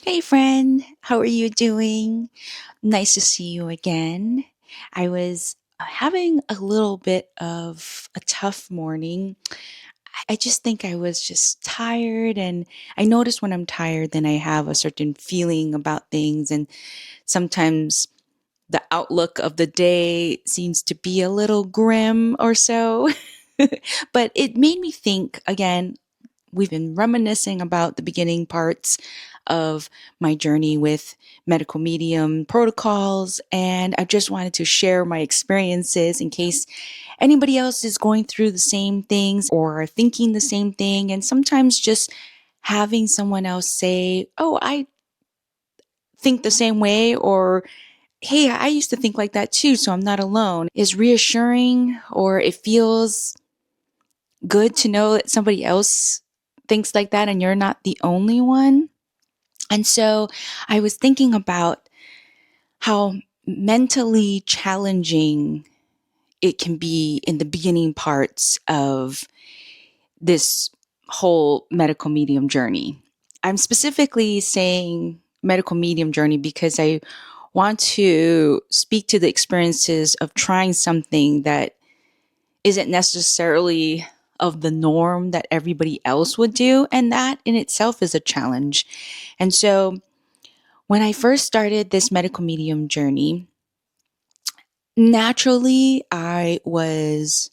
Hey friend, how are you doing? Nice to see you again. I was having a little bit of a tough morning. I just think I was just tired, and I notice when I'm tired, then I have a certain feeling about things, and sometimes the outlook of the day seems to be a little grim or so. But it made me think again. We've been reminiscing about the beginning parts of my journey with medical medium protocols, and I just wanted to share my experiences in case anybody else is going through the same things or thinking the same thing. And sometimes just having someone else say, "Oh, I think the same way," or "Hey, I used to think like that too, so I'm not alone," is reassuring, or it feels good to know that somebody else thinks like that and you're not the only one. And so I was thinking about how mentally challenging it can be in the beginning parts of this whole medical medium journey. I'm specifically saying medical medium journey because I want to speak to the experiences of trying something that isn't necessarily of the norm that everybody else would do. And that in itself is a challenge. And so when I first started this medical medium journey, naturally I was,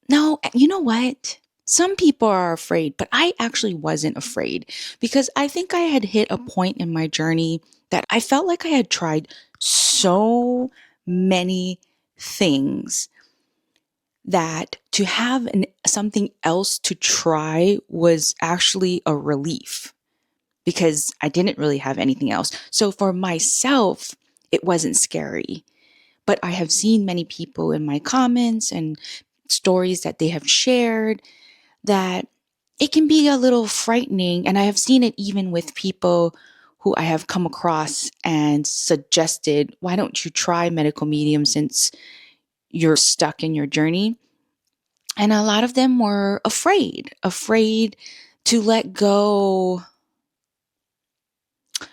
no, you know what? Some people are afraid, but I actually wasn't afraid because I think I had hit a point in my journey that I felt like I had tried so many things that to have something else to try was actually a relief because I didn't really have anything else. So for myself, it wasn't scary. But I have seen many people in my comments and stories that they have shared that it can be a little frightening. And I have seen it even with people who I have come across and suggested, why don't you try medical medium since you're stuck in your journey? And a lot of them were afraid to let go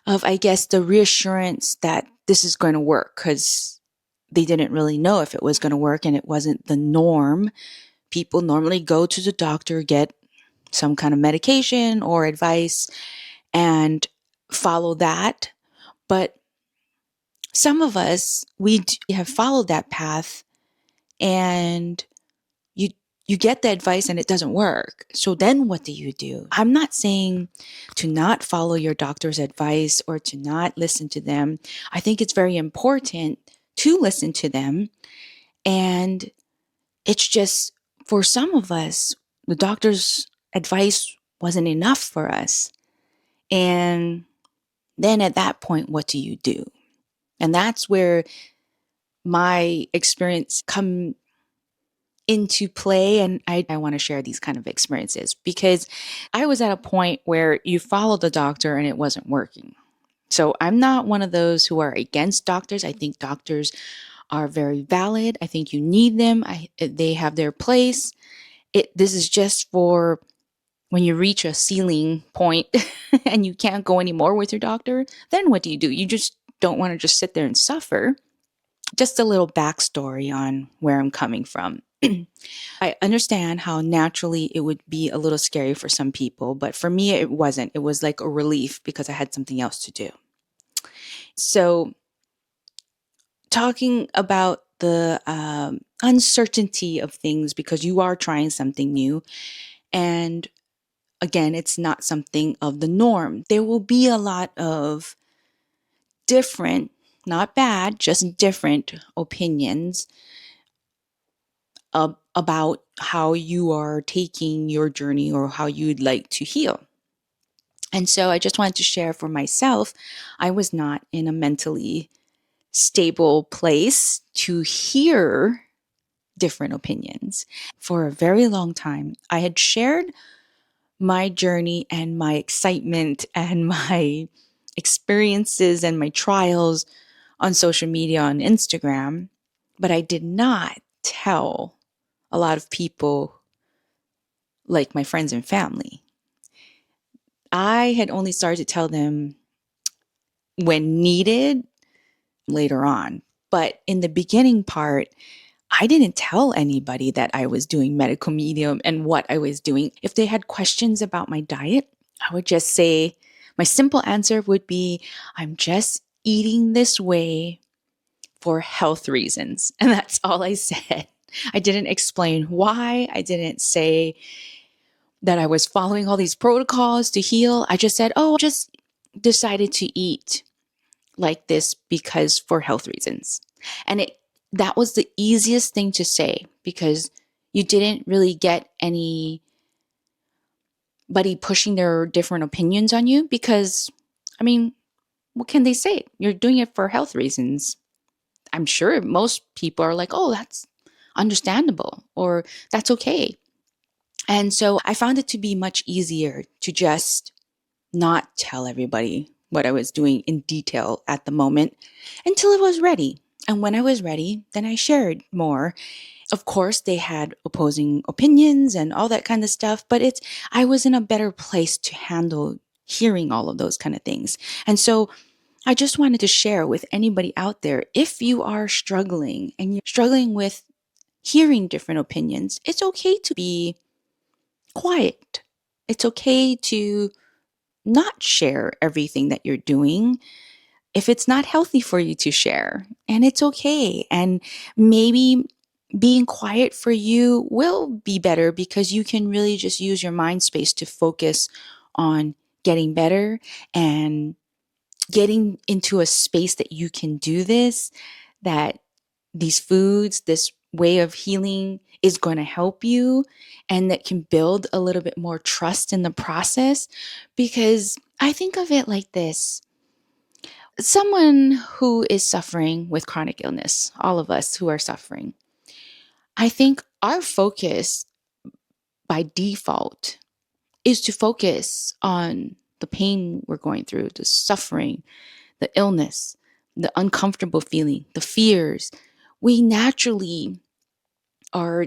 of, I guess, the reassurance that this is going to work because they didn't really know if it was going to work and it wasn't the norm. People normally go to the doctor, get some kind of medication or advice, and follow that. But some of us, we have followed that path and you you get the advice and it doesn't work. So then what do you do? I'm not saying to not follow your doctor's advice or to not listen to them. I think it's very important to listen to them. And it's just for some of us, the doctor's advice wasn't enough for us. And then at that point, what do you do? And that's where my experience come into play. And I want to share these kind of experiences because I was at a point where you followed the doctor and it wasn't working. So I'm not one of those who are against doctors. I think doctors are very valid. I think you need them. They have their place. This is just for when you reach a ceiling point and you can't go anymore with your doctor. Then what do? You just don't want to just sit there and suffer. Just a little backstory on where I'm coming from. I understand how naturally it would be a little scary for some people, but for me, it wasn't. It was like a relief because I had something else to do. So, talking about the uncertainty of things because you are trying something new, and again, it's not something of the norm. There will be a lot of different, not bad, just different opinions about how you are taking your journey or how you'd like to heal. And so I just wanted to share for myself, I was not in a mentally stable place to hear different opinions. For a very long time, I had shared my journey and my excitement and my experiences and my trials on social media, on Instagram, but I did not tell a lot of people like my friends and family. I had only started to tell them when needed later on. But in the beginning part, I didn't tell anybody that I was doing medical medium and what I was doing. If they had questions about my diet, I would just say, my simple answer would be, I'm just eating this way for health reasons. And that's all I said. I didn't explain why. I didn't say that I was following all these protocols to heal. I just said, oh, just decided to eat like this because for health reasons. And that was the easiest thing to say because you didn't really get anybody pushing their different opinions on you because, I mean, what can they say? You're doing it for health reasons. I'm sure most people are like, oh, that's understandable or that's okay. And so I found it to be much easier to just not tell everybody what I was doing in detail at the moment until I was ready. And when I was ready, then I shared more. Of course, they had opposing opinions and all that kind of stuff, but I was in a better place to handle hearing all of those kind of things. And so I just wanted to share with anybody out there, if you are struggling and you're struggling with hearing different opinions, it's okay to be quiet. It's okay to not share everything that you're doing if it's not healthy for you to share. And it's okay. And maybe being quiet for you will be better because you can really just use your mind space to focus on getting better and getting into a space that you can do this, that these foods, this way of healing is going to help you and that can build a little bit more trust in the process. Because I think of it like this. Someone who is suffering with chronic illness, all of us who are suffering, I think our focus by default is to focus on the pain we're going through, the suffering, the illness, the uncomfortable feeling, the fears. We naturally are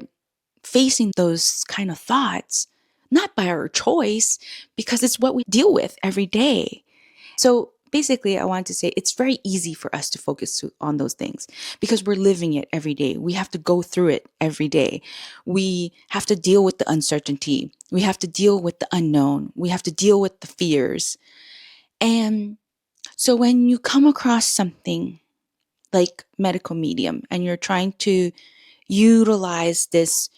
facing those kind of thoughts, not by our choice, because it's what we deal with every day. So basically, I want to say it's very easy for us to focus on those things because we're living it every day. We have to go through it every day. We have to deal with the uncertainty. We have to deal with the unknown. We have to deal with the fears. And so when you come across something like medical medium and you're trying to utilize this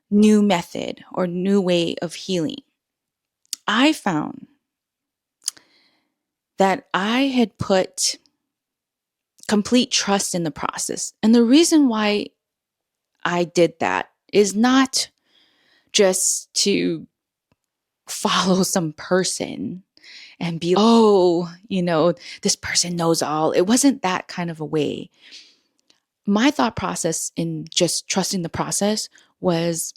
new method or new way of healing, I found that I had put complete trust in the process. And the reason why I did that is not just to follow some person and be, oh, this person knows all. It wasn't that kind of a way. My thought process in just trusting the process was,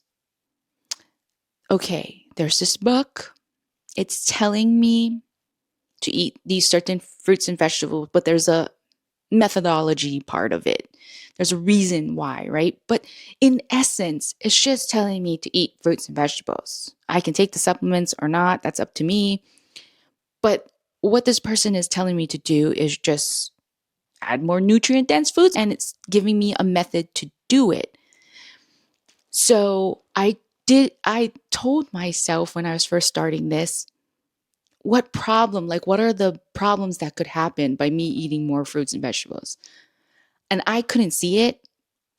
okay, there's this book. It's telling me to eat these certain fruits and vegetables, but there's a methodology part of it. There's a reason why, right? But in essence, it's just telling me to eat fruits and vegetables. I can take the supplements or not. That's up to me. But what this person is telling me to do is just add more nutrient dense foods, and it's giving me a method to do it. So I told myself when I was first starting this, what are the problems that could happen by me eating more fruits and vegetables? And I couldn't see it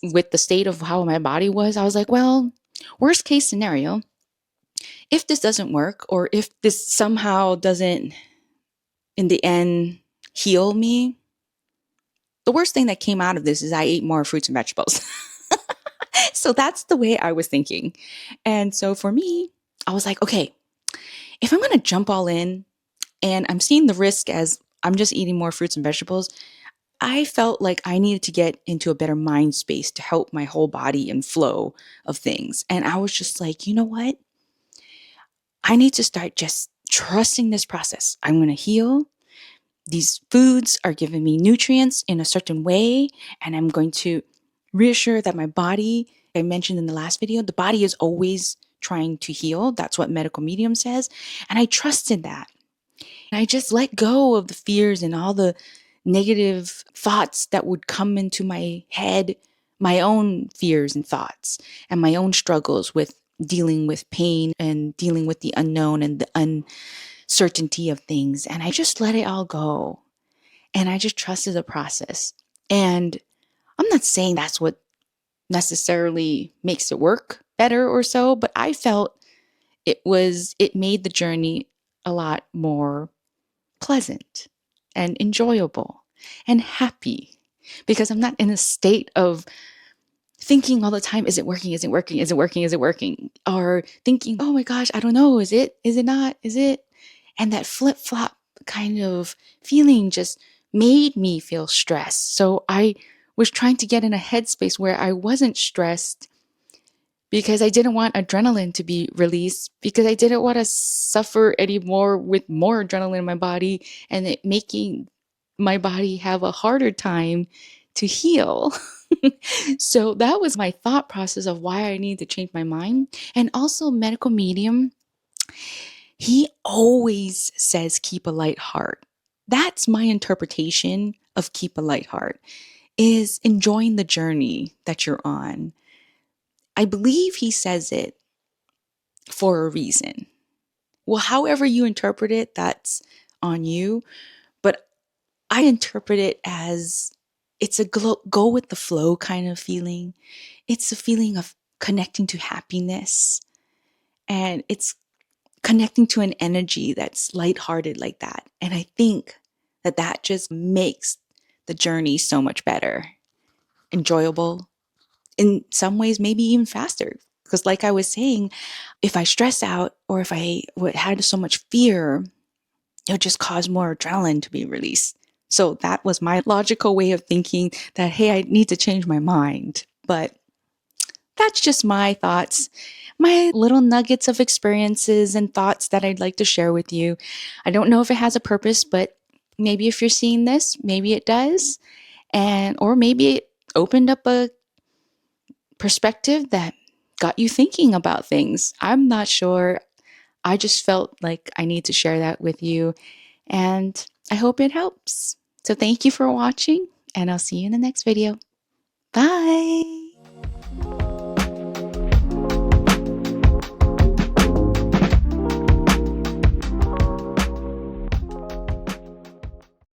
with the state of how my body was. I was like, well, worst case scenario, if this doesn't work, or if this somehow doesn't, in the end, heal me, the worst thing that came out of this is I ate more fruits and vegetables. So that's the way I was thinking. And so for me, I was like, okay, if I'm going to jump all in and I'm seeing the risk as I'm just eating more fruits and vegetables, I felt like I needed to get into a better mind space to help my whole body and flow of things. And I was just like, you know what? I need to start just trusting this process. I'm going to heal. These foods are giving me nutrients in a certain way, and I'm going to reassure that my body, I mentioned in the last video, the body is always trying to heal. That's what medical medium says. And I trusted that. I just let go of the fears and all the negative thoughts that would come into my head, my own fears and thoughts, and my own struggles with dealing with pain and dealing with the unknown and the uncertainty of things. And I just let it all go. And I just trusted the process. And I'm not saying that's what necessarily makes it work better or so, but I felt it made the journey a lot more pleasant and enjoyable and happy because I'm not in a state of thinking all the time, is it working? Is it working? Is it working? Is it working? Or thinking, oh my gosh, I don't know. Is it? Is it not? Is it? And that flip flop kind of feeling just made me feel stressed. So I was trying to get in a headspace where I wasn't stressed because I didn't want adrenaline to be released, because I didn't want to suffer anymore with more adrenaline in my body and it making my body have a harder time to heal. So that was my thought process of why I need to change my mind. And also, medical medium, he always says keep a light heart. That's my interpretation of keep a light heart, is enjoying the journey that you're on. I believe he says it for a reason. Well, however you interpret it, that's on you. But I interpret it as it's a go with the flow kind of feeling. It's a feeling of connecting to happiness, and it's connecting to an energy that's lighthearted like that. And I think that that just makes the journey so much better, enjoyable, in some ways, maybe even faster. Because, like I was saying, if I stress out or if I had so much fear, it would just cause more adrenaline to be released. So that was my logical way of thinking that, hey, I need to change my mind. But that's just my thoughts, my little nuggets of experiences and thoughts that I'd like to share with you. I don't know if it has a purpose, but maybe if you're seeing this, maybe it does. And, or maybe it opened up a perspective that got you thinking about things. I'm not sure. I just felt like I need to share that with you, and I hope it helps. So thank you for watching, and I'll see you in the next video. Bye.